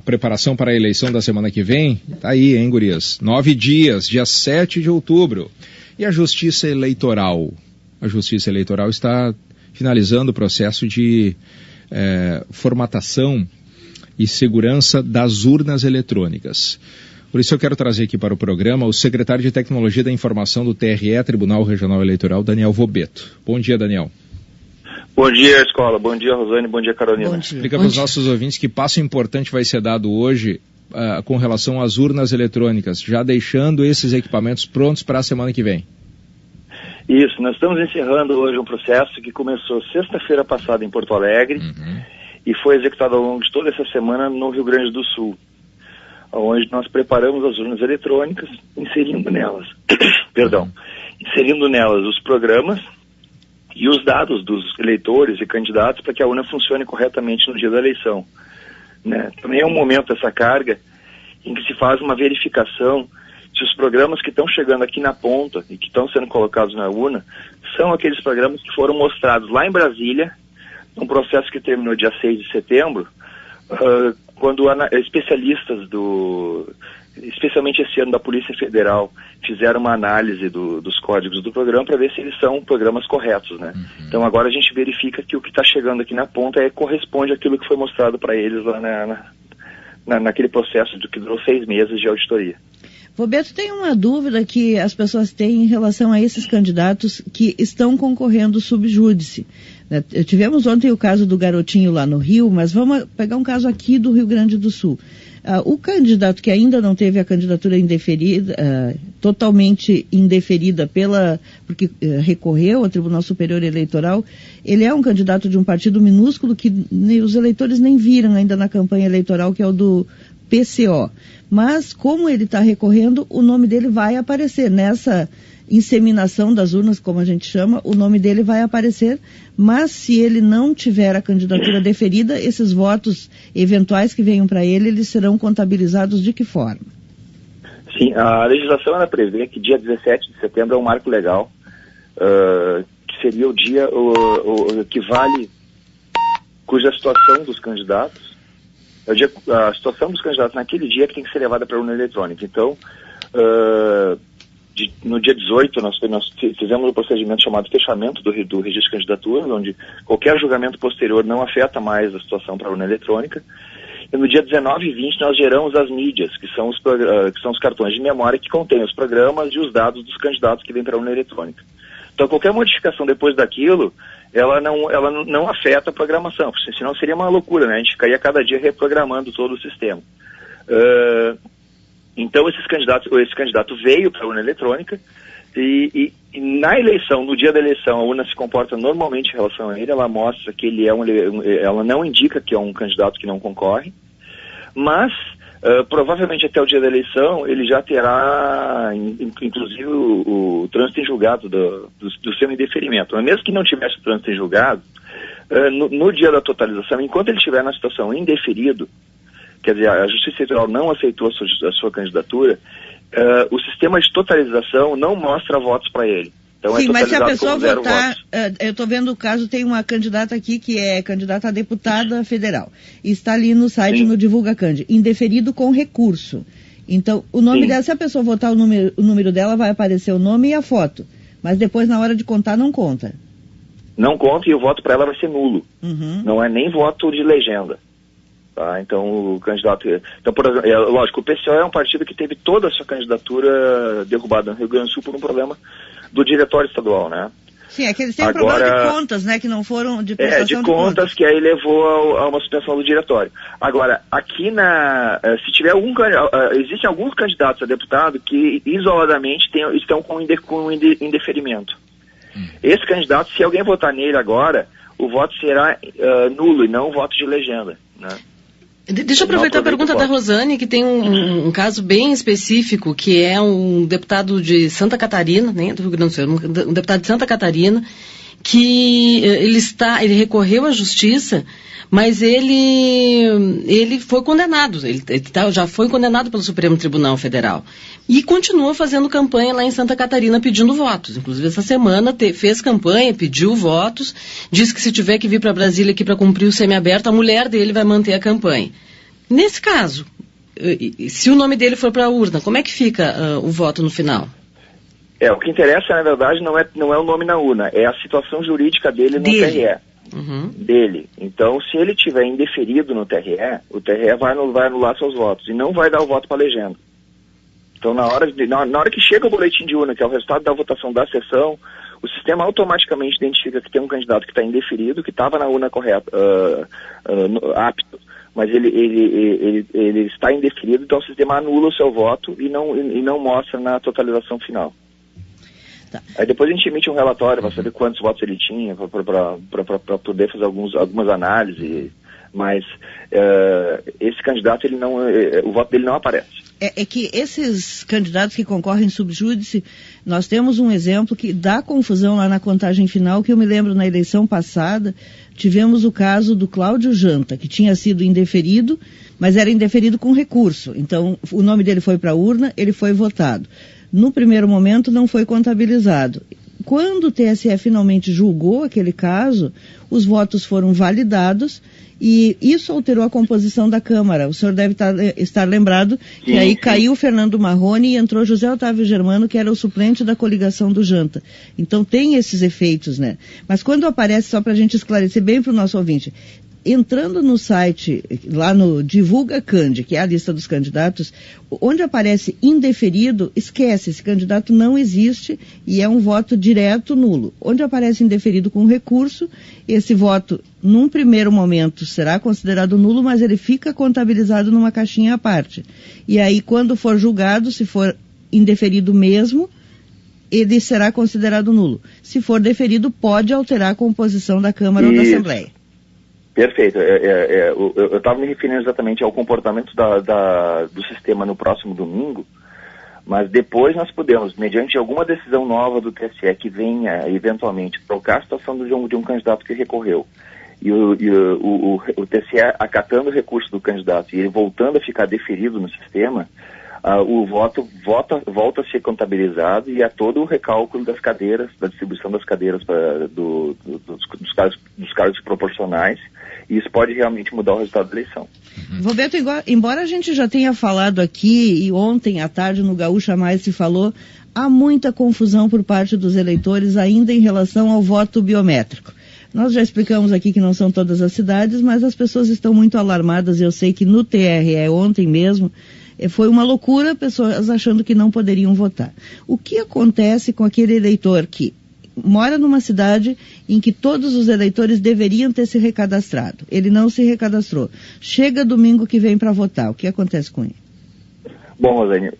preparação para a eleição da semana que vem? Tá aí, hein, gurias? 9 dias, dia 7 de outubro. E a Justiça Eleitoral? A Justiça Eleitoral está finalizando o processo de formatação e segurança das urnas eletrônicas. Por isso eu quero trazer aqui para o programa o secretário de Tecnologia da Informação do TRE, Tribunal Regional Eleitoral, Daniel Vobeto. Bom dia, Daniel. Bom dia, Escola. Bom dia, Rosane. Bom dia, Carolina. Bom dia. Explica para os nossos ouvintes que passo importante vai ser dado hoje com relação às urnas eletrônicas, já deixando esses equipamentos prontos para a semana que vem. Isso, nós estamos encerrando hoje um processo que começou sexta-feira passada em Porto Alegre e foi executado ao longo de toda essa semana no Rio Grande do Sul, onde nós preparamos as urnas eletrônicas, inserindo nelas os programas e os dados dos eleitores e candidatos para que a urna funcione corretamente no dia da eleição. Né? Também é um momento dessa carga em que se faz uma verificação se os programas que estão chegando aqui na ponta e que estão sendo colocados na urna são aqueles programas que foram mostrados lá em Brasília, num processo que terminou dia 6 de setembro, quando especialistas especialmente esse ano da Polícia Federal, fizeram uma análise dos códigos do programa para ver se eles são programas corretos, né? Então agora a gente verifica que o que está chegando aqui na ponta corresponde àquilo que foi mostrado para eles lá naquele processo que durou 6 meses de auditoria. Roberto, tem uma dúvida que as pessoas têm em relação a esses candidatos que estão concorrendo sub júdice. Tivemos ontem o caso do garotinho lá no Rio, mas vamos pegar um caso aqui do Rio Grande do Sul. O candidato que ainda não teve a candidatura indeferida, totalmente indeferida porque recorreu ao Tribunal Superior Eleitoral, ele é um candidato de um partido minúsculo que os eleitores nem viram ainda na campanha eleitoral, que é o do PCO. Mas, como ele está recorrendo, o nome dele vai aparecer. Nessa inseminação das urnas, como a gente chama, o nome dele vai aparecer, mas se ele não tiver a candidatura deferida, esses votos eventuais que venham para ele, eles serão contabilizados de que forma? Sim, a legislação ela prevê que dia 17 de setembro é um marco legal, que seria o dia que vale, cuja situação dos candidatos, a situação dos candidatos naquele dia que tem que ser levada para a urna eletrônica. Então, no dia 18, nós fizemos um procedimento chamado fechamento do registro de candidaturas, onde qualquer julgamento posterior não afeta mais a situação para a urna eletrônica. E no dia 19 e 20 nós geramos as mídias, que são os cartões de memória que contêm os programas e os dados dos candidatos que vêm para a urna eletrônica. Então qualquer modificação depois daquilo, ela não afeta a programação, porque senão seria uma loucura, né? A gente ficaria cada dia reprogramando todo o sistema. Então esse candidato veio para a urna eletrônica e na eleição, no dia da eleição, a urna se comporta normalmente em relação a ele, ela mostra que ele ela não indica que é um candidato que não concorre, mas provavelmente até o dia da eleição ele já terá, inclusive, o trânsito em julgado do seu indeferimento. Mas mesmo que não tivesse o trânsito em julgado, no dia da totalização, enquanto ele estiver na situação indeferido, quer dizer, a Justiça Eleitoral não aceitou a sua candidatura, o sistema de totalização não mostra votos para ele. Então sim, mas se a pessoa votar, eu estou vendo o caso, tem uma candidata aqui que é candidata a deputada federal. Está ali no site, sim, no Divulga Candi, indeferido com recurso. Então, o nome dela, se a pessoa votar o número dela, vai aparecer o nome e a foto. Mas depois, na hora de contar, não conta. Não conta e o voto para ela vai ser nulo. Não é nem voto de legenda. Tá? Então, o candidato... Então, por exemplo, lógico, o PCO é um partido que teve toda a sua candidatura derrubada no Rio Grande do Sul por um problema do diretório estadual, né? Sim, é que eles têm um problema de contas, né? Que não foram de prestação de contas, que aí levou a uma suspensão do diretório. Agora, aqui se tiver existem alguns candidatos a deputado que isoladamente estão com indeferimento. Esse candidato, se alguém votar nele agora, o voto será nulo e não voto de legenda, né? Deixa eu aproveitar a pergunta da Rosane, que tem um caso bem específico, que é um deputado de Santa Catarina, né, do Rio Grande do Sul, um deputado de Santa Catarina, que ele recorreu à justiça, mas ele foi condenado, já foi condenado pelo Supremo Tribunal Federal. E continua fazendo campanha lá em Santa Catarina pedindo votos. Inclusive, essa semana fez campanha, pediu votos, disse que se tiver que vir para Brasília aqui para cumprir o semiaberto, a mulher dele vai manter a campanha. Nesse caso, se o nome dele for para a urna, como é que fica o voto no final? O que interessa, na verdade, não é o nome na urna, é a situação jurídica dele no TRE. Uhum. Dele. Então, se ele tiver indeferido no TRE, o TRE vai anular seus votos e não vai dar o voto para a legenda. Então, na hora que chega o boletim de urna, que é o resultado da votação da sessão, o sistema automaticamente identifica que tem um candidato que está indeferido, que estava na urna correta, apto, mas ele está indeferido, então o sistema anula o seu voto e não mostra na totalização final. Tá. Aí depois a gente emite um relatório para saber quantos votos ele tinha, para poder fazer algumas análises, mas esse candidato, o voto dele não aparece. É que esses candidatos que concorrem subjúdice, nós temos um exemplo que dá confusão lá na contagem final, que eu me lembro na eleição passada, tivemos o caso do Cláudio Janta, que tinha sido indeferido, mas era indeferido com recurso. Então, o nome dele foi para a urna, ele foi votado. No primeiro momento não foi contabilizado. Quando o TSE finalmente julgou aquele caso, os votos foram validados e isso alterou a composição da Câmara. O senhor deve estar lembrado que aí caiu o Fernando Marrone e entrou José Otávio Germano, que era o suplente da coligação do Janta. Então tem esses efeitos, né? Mas quando aparece, só para a gente esclarecer bem para o nosso ouvinte, entrando no site, lá no Divulga Candi, que é a lista dos candidatos, onde aparece indeferido, esquece, esse candidato não existe e é um voto direto nulo. Onde aparece indeferido com recurso, esse voto, num primeiro momento, será considerado nulo, mas ele fica contabilizado numa caixinha à parte. E aí, quando for julgado, se for indeferido mesmo, ele será considerado nulo. Se for deferido, pode alterar a composição da Câmara ou da Assembleia. Perfeito. Eu estava me referindo exatamente ao comportamento do sistema no próximo domingo, mas depois nós podemos, mediante alguma decisão nova do TSE que venha eventualmente trocar a situação de um candidato que recorreu, e o TSE acatando o recurso do candidato e ele voltando a ficar deferido no sistema, o voto volta a ser contabilizado e há todo o recálculo das cadeiras, da distribuição das cadeiras dos cargos proporcionais, e isso pode realmente mudar o resultado da eleição. Roberto, embora a gente já tenha falado aqui, e ontem à tarde no Gaúcha Mais se falou, há muita confusão por parte dos eleitores ainda em relação ao voto biométrico. Nós já explicamos aqui que não são todas as cidades, mas as pessoas estão muito alarmadas. Eu sei que no TRE, ontem mesmo, foi uma loucura, pessoas achando que não poderiam votar. O que acontece com aquele eleitor que mora numa cidade em que todos os eleitores deveriam ter se recadastrado? Ele não se recadastrou. Chega domingo que vem para votar. O que acontece com ele? Bom, Rosane,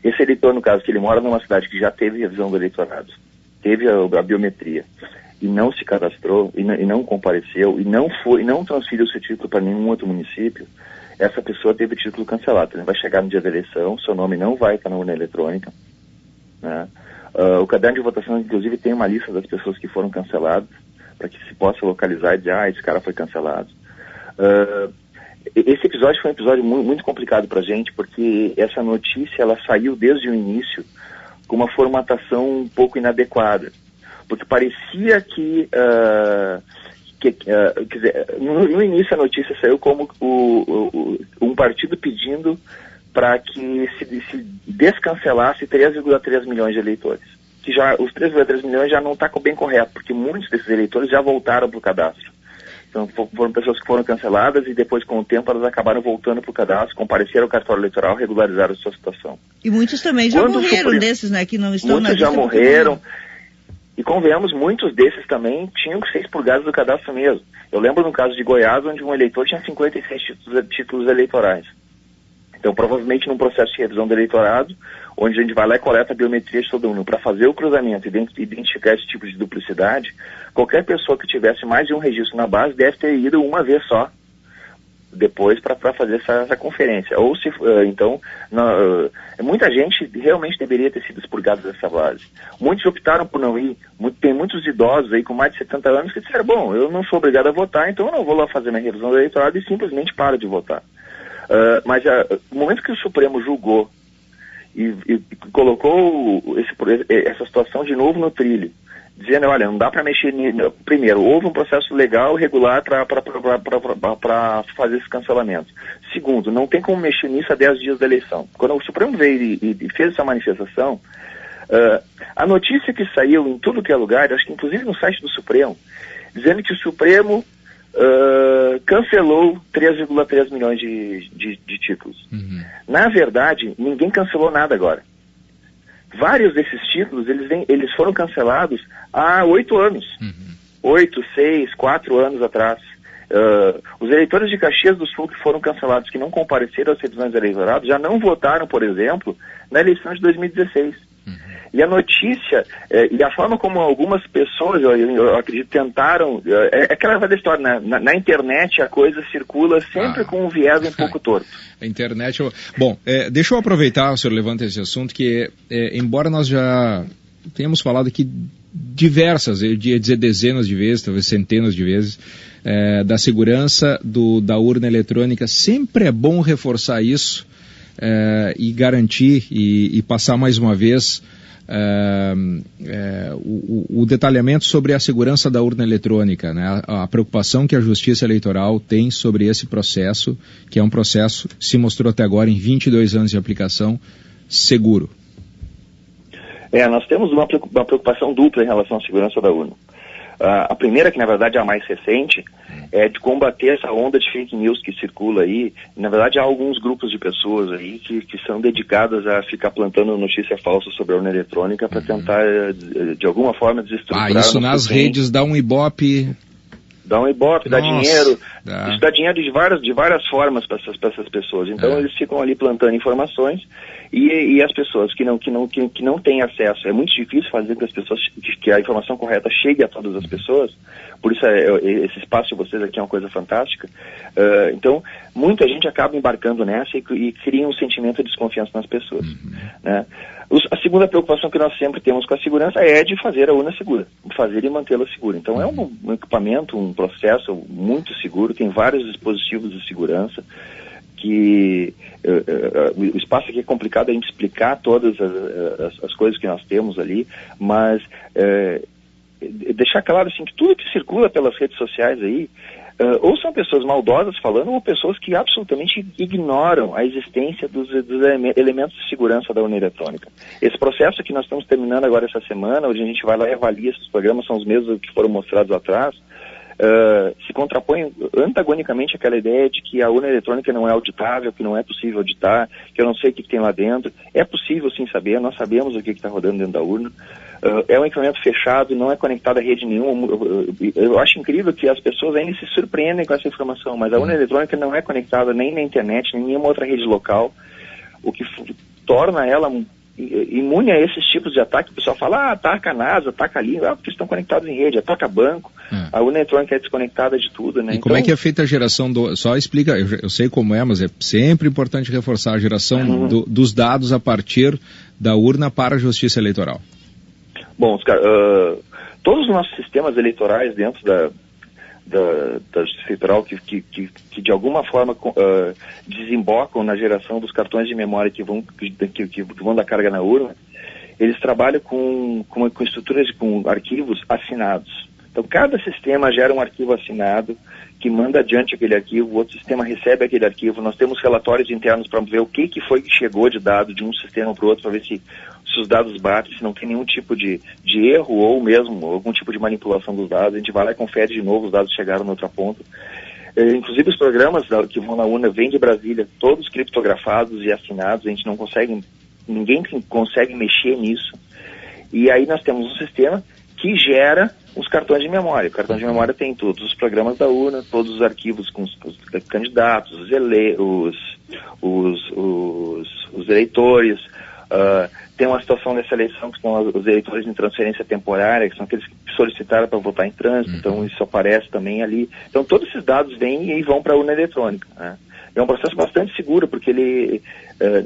esse eleitor, no caso, que ele mora numa cidade que já teve revisão do eleitorado, teve a biometria, e não se cadastrou, e não compareceu, e não transferiu seu título para nenhum outro município, essa pessoa teve o título cancelado. Ele vai chegar no dia da eleição, seu nome não vai estar na urna eletrônica, né? O caderno de votação, inclusive, tem uma lista das pessoas que foram canceladas, para que se possa localizar e dizer, esse cara foi cancelado. Esse episódio foi um episódio muito complicado para a gente, porque essa notícia, ela saiu desde o início com uma formatação um pouco inadequada, porque parecia que quer dizer, no início a notícia saiu como um partido pedindo para que se descancelasse 3,3 milhões de eleitores. Que já, os 3,3 milhões já não está bem correto, porque muitos desses eleitores já voltaram para o cadastro. Então foram pessoas que foram canceladas e depois, com o tempo, elas acabaram voltando para o cadastro, compareceram ao cartório eleitoral, regularizaram a sua situação. E muitos também já morreram desses, né, que não estão na lista. Muitos já morreram. E convenhamos, muitos desses também tinham que ser expurgados do cadastro mesmo. Eu lembro no caso de Goiás, onde um eleitor tinha 56 títulos eleitorais. Então, provavelmente, num processo de revisão do eleitorado, onde a gente vai lá e coleta a biometria de todo mundo, para fazer o cruzamento e identificar esse tipo de duplicidade, qualquer pessoa que tivesse mais de um registro na base deve ter ido uma vez só, depois, para fazer essa conferência. Ou se, então, muita gente realmente deveria ter sido expurgada dessa base. Muitos optaram por não ir. Tem muitos idosos aí com mais de 70 anos que disseram, bom, eu não sou obrigado a votar, então eu não vou lá fazer minha revisão do eleitorado e simplesmente paro de votar. Mas no momento que o Supremo julgou e colocou essa situação de novo no trilho, dizendo, olha, não dá para mexer. Primeiro, houve um processo legal, regular para fazer esse cancelamento. Segundo, não tem como mexer nisso a 10 dias da eleição. Quando o Supremo veio e fez essa manifestação, a notícia que saiu em tudo que é lugar, acho que inclusive no site do Supremo, dizendo que o Supremo cancelou 3,3 milhões de títulos. Uhum. Na verdade, ninguém cancelou nada agora. Vários desses títulos, eles foram cancelados há 8 anos. Uhum. 8, 6, 4 anos atrás. Os eleitores de Caxias do Sul que foram cancelados, que não compareceram às revisões eleitorais, já não votaram, por exemplo, na eleição de 2016. Uhum. E a notícia, e a forma como algumas pessoas, eu acredito, tentaram, é aquela velha história, na internet a coisa circula sempre com um viés um pouco torto. A internet... Bom, deixa eu aproveitar, o senhor levanta esse assunto, que embora nós já tenhamos falado aqui diversas, eu ia dizer dezenas de vezes, talvez centenas de vezes, da segurança da urna eletrônica, sempre é bom reforçar isso e garantir e passar mais uma vez o detalhamento sobre a segurança da urna eletrônica, né? A preocupação que a Justiça Eleitoral tem sobre esse processo, que é um processo, se mostrou até agora em 22 anos de aplicação, seguro. Nós temos uma preocupação dupla em relação à segurança da urna. A primeira, que na verdade é a mais recente, é de combater essa onda de fake news que circula aí. Na verdade, há alguns grupos de pessoas aí que são dedicadas a ficar plantando notícia falsa sobre a urna eletrônica para tentar, de alguma forma, desestruturar... isso nas redes dá um ibope... Dá um ibope, dá dinheiro. Isso dá dinheiro de várias formas para essas pessoas. Então, eles ficam ali plantando informações e as pessoas que não têm acesso, é muito difícil fazer que a informação correta chegue a todas as pessoas. Por isso, esse espaço de vocês aqui é uma coisa fantástica. Então, muita gente acaba embarcando nessa e cria um sentimento de desconfiança nas pessoas. Né? A segunda preocupação que nós sempre temos com a segurança é de fazer a urna segura, fazer e mantê-la segura. Então, é um equipamento, um processo muito seguro, tem vários dispositivos de segurança, que o espaço aqui é complicado a gente explicar todas as coisas que nós temos ali, mas deixar claro assim, que tudo que circula pelas redes sociais aí, ou são pessoas maldosas falando, ou pessoas que absolutamente ignoram a existência dos elementos de segurança da urna eletrônica. Esse processo que nós estamos terminando agora essa semana, onde a gente vai lá e avalia esses programas, são os mesmos que foram mostrados atrás, se contrapõe antagonicamente àquela ideia de que a urna eletrônica não é auditável, que não é possível auditar, que eu não sei o que tem lá dentro. É possível sim saber, nós sabemos o que está rodando dentro da urna. É um equipamento fechado, não é conectado a rede nenhuma. Eu acho incrível que as pessoas ainda se surpreendem com essa informação, mas a urna eletrônica não é conectada nem na internet, nem em nenhuma outra rede local, o que torna ela imune a esses tipos de ataque. O pessoal fala, ataca a NASA, ataca ali, porque estão conectados em rede, ataca banco. A urna eletrônica é desconectada de tudo, né? E como é que é feita a geração só explica, eu sei como é, mas é sempre importante reforçar a geração dos dados a partir da urna para a Justiça Eleitoral. Bom, todos os nossos sistemas eleitorais dentro da Justiça Eleitoral que de alguma forma desembocam na geração dos cartões de memória que vão dar carga na urna, eles trabalham com estruturas, com arquivos assinados. Então, cada sistema gera um arquivo assinado que manda adiante aquele arquivo, o outro sistema recebe aquele arquivo. Nós temos relatórios internos para ver o que foi que chegou de dado de um sistema para o outro, para ver se os dados batem, se não tem nenhum tipo de erro ou mesmo algum tipo de manipulação dos dados. A gente vai lá e confere de novo, os dados chegaram na outra ponta. Inclusive os programas que vão na urna vêm de Brasília, todos criptografados e assinados, ninguém consegue mexer nisso. E aí nós temos um sistema que gera os cartões de memória. O cartão de memória tem todos os programas da urna, todos os arquivos com os candidatos, os eleitores. Tem uma situação nessa eleição que são os eleitores em transferência temporária, que são aqueles que solicitaram para votar em trânsito, então isso aparece também ali. Então todos esses dados vêm e vão para a urna eletrônica, né? É um processo bastante seguro, porque é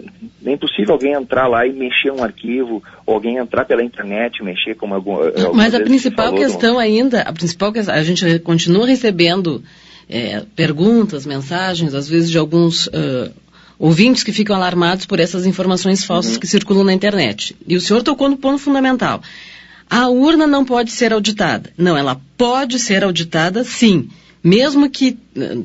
impossível alguém entrar lá e mexer um arquivo, ou alguém entrar pela internet e mexer como algum... Mas a principal questão ainda, a gente continua recebendo perguntas, mensagens, às vezes de alguns ouvintes que ficam alarmados por essas informações falsas que circulam na internet. E o senhor tocou no ponto fundamental. A urna não pode ser auditada. Não, ela pode ser auditada sim. Mesmo que,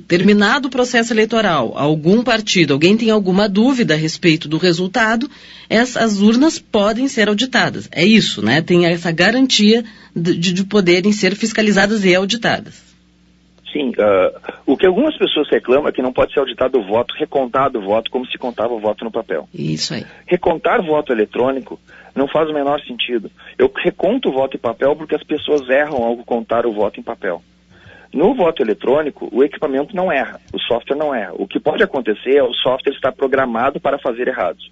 terminado o processo eleitoral, algum partido, alguém tenha alguma dúvida a respeito do resultado, as urnas podem ser auditadas. É isso, né? Tem essa garantia de poderem ser fiscalizadas e auditadas. Sim, o que algumas pessoas reclamam é que não pode ser auditado o voto, recontado o voto, como se contava o voto no papel. Isso aí. Recontar voto eletrônico não faz o menor sentido. Eu reconto o voto em papel porque as pessoas erram ao contar o voto em papel. No voto eletrônico, o equipamento não erra, o software não erra. O que pode acontecer é o software estar programado para fazer errados.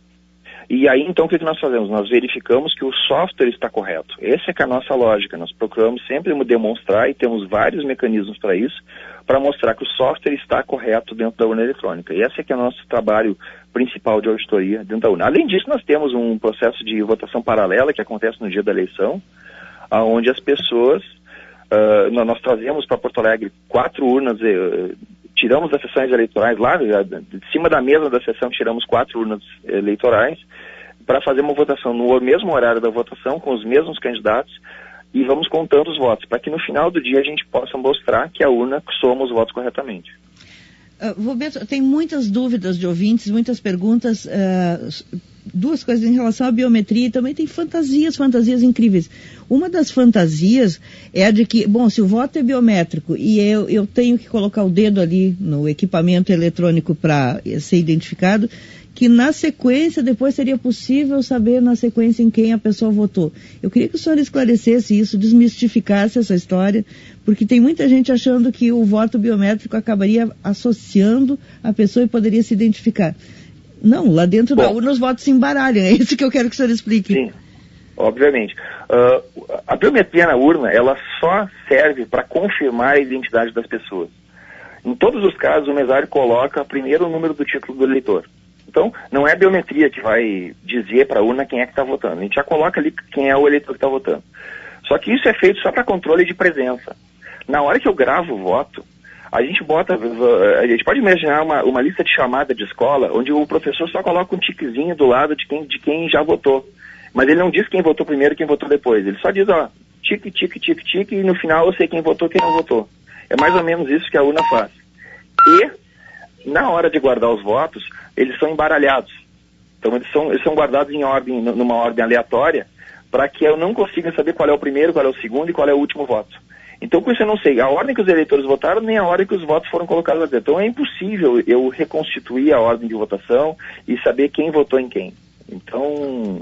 E aí, então, o que nós fazemos? Nós verificamos que o software está correto. Essa é que é a nossa lógica. Nós procuramos sempre demonstrar, e temos vários mecanismos para isso, para mostrar que o software está correto dentro da urna eletrônica. E esse é que é o nosso trabalho principal de auditoria dentro da urna. Além disso, nós temos um processo de votação paralela que acontece no dia da eleição, onde as pessoas... nós trazemos para Porto Alegre 4 urnas, tiramos das sessões eleitorais lá, de cima da mesa da sessão tiramos 4 urnas eleitorais para fazer uma votação no mesmo horário da votação, com os mesmos candidatos, e vamos contando os votos, para que no final do dia a gente possa mostrar que a urna soma os votos corretamente. Roberto, tem muitas dúvidas de ouvintes, muitas perguntas, duas coisas em relação à biometria, e também tem fantasias incríveis. Uma das fantasias é a de que, bom, se o voto é biométrico e eu tenho que colocar o dedo ali no equipamento eletrônico para ser identificado, que na sequência, depois seria possível saber na sequência em quem a pessoa votou. Eu queria que o senhor esclarecesse isso, desmistificasse essa história, porque tem muita gente achando que o voto biométrico acabaria associando a pessoa e poderia se identificar. Não, lá dentro da urna os votos se embaralham, é isso que eu quero que o senhor explique. Sim, obviamente. A biometria na urna, ela só serve para confirmar a identidade das pessoas. Em todos os casos, o mesário coloca primeiro o número do título do eleitor. Então, não é a biometria que vai dizer para a urna quem é que está votando. A gente já coloca ali quem é o eleitor que está votando. Só que isso é feito só para controle de presença. Na hora que eu gravo o voto, a gente pode imaginar uma lista de chamada de escola, onde o professor só coloca um tiquezinho do lado de quem já votou. Mas ele não diz quem votou primeiro e quem votou depois. Ele só diz, ó, tique, tique, tique, tique, e no final eu sei quem votou e quem não votou. É mais ou menos isso que a urna faz. E, na hora de guardar os votos, eles são embaralhados. Então eles são guardados em ordem, numa ordem aleatória, para que eu não consiga saber qual é o primeiro, qual é o segundo e qual é o último voto. Então, com isso eu não sei a ordem que os eleitores votaram, nem a ordem que os votos foram colocados lá dentro. Então é impossível eu reconstituir a ordem de votação e saber quem votou em quem. Então,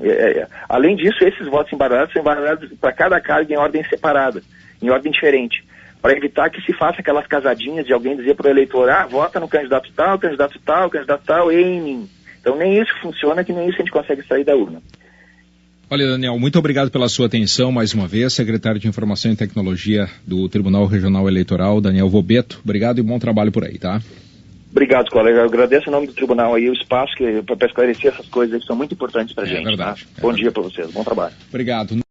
além disso, esses votos embaralhados são embaralhados para cada cargo em ordem separada, em ordem diferente, para evitar que se faça aquelas casadinhas de alguém dizer para o eleitor, vota no candidato tal, candidato tal, candidato tal, e em mim. Então nem isso funciona, que nem isso a gente consegue sair da urna. Olha, Daniel, muito obrigado pela sua atenção mais uma vez, secretário de Informação e Tecnologia do Tribunal Regional Eleitoral, Daniel Vobeto. Obrigado e bom trabalho por aí, tá? Obrigado, colega. Eu agradeço em nome do tribunal aí o espaço para esclarecer essas coisas que são muito importantes para a gente. É verdade. Tá? Bom dia para vocês, bom trabalho. Obrigado.